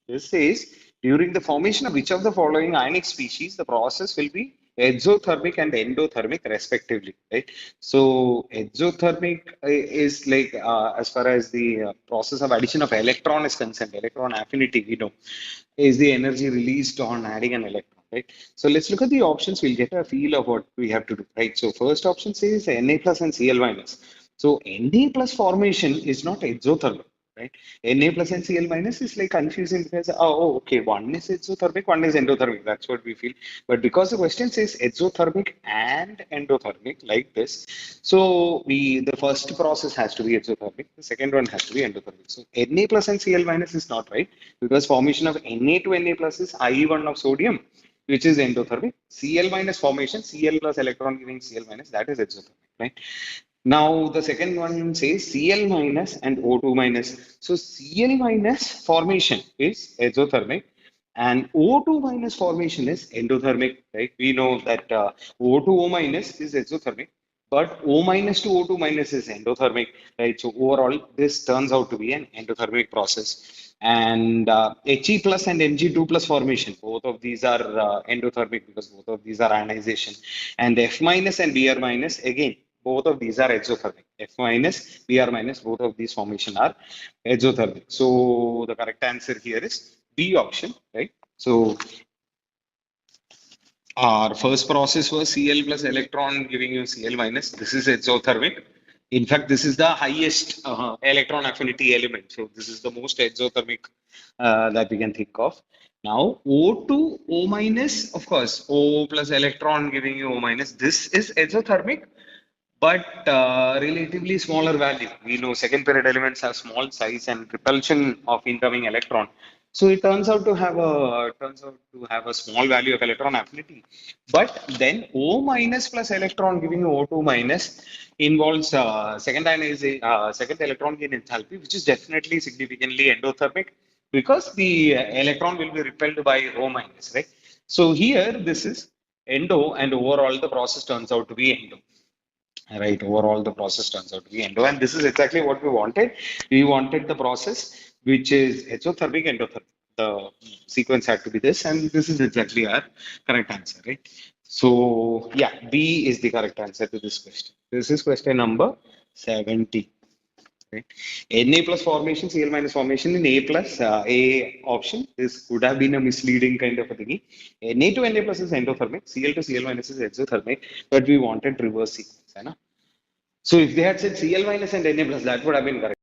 This says during the formation of which of the following ionic species, the process will be exothermic and endothermic respectively, right? So exothermic is like as far as the process of addition of electron is concerned, electron affinity, we know, is the energy released on adding an electron, right? So let's look at the options. We'll get a feel of what we have to do, right? So first option says Na plus and Cl minus. So Na plus formation is not exothermic, right? Na plus and Cl minus is like confusing because, okay, one is exothermic, one is endothermic. That's what we feel. But because the question says exothermic and endothermic like this, so the first process has to be exothermic, the second one has to be endothermic. So Na plus and Cl minus is not right because formation of Na to Na plus is I1 of sodium, which is endothermic. Cl minus formation, Cl plus electron giving Cl minus, that is exothermic, right? Now the second one says Cl minus and O2 minus. So Cl minus formation is exothermic and O2 minus formation is endothermic, right? We know that O2O minus is exothermic, but O minus to O2 minus is endothermic, right? So overall, this turns out to be an endothermic process. And He plus and Mg2 plus formation, both of these are endothermic because both of these are ionization. And F minus and Br minus, again, both of these are exothermic. F minus, Br minus, both of these formation are exothermic. So the correct answer here is B option, right? So our first process was Cl plus electron giving you Cl minus. This is exothermic. In fact, this is the highest electron affinity element. So this is the most exothermic that we can think of. Now, O2, O minus, of course, O plus electron giving you O minus. This is exothermic, but relatively smaller value. We know second period elements have small size and repulsion of incoming electron. So it turns out to have a small value of electron affinity. But then O minus plus electron giving you O2 minus involves second electron gain enthalpy, which is definitely significantly endothermic because the electron will be repelled by O minus, right? So here this is endo, and overall the process turns out to be endo. Right, overall the process turns out to be endo, and this is exactly what we wanted. We wanted the process which is exothermic endothermic. The sequence had to be this, and this is exactly our correct answer, right? So yeah, B is the correct answer to this question. This is question number 70. Right. Na plus formation, Cl minus formation in A plus, A option. This could have been a misleading kind of a thingy. Na to Na plus is endothermic, Cl to Cl minus is exothermic, but we wanted reverse sequence. So if they had said Cl minus and Na plus, that would have been correct.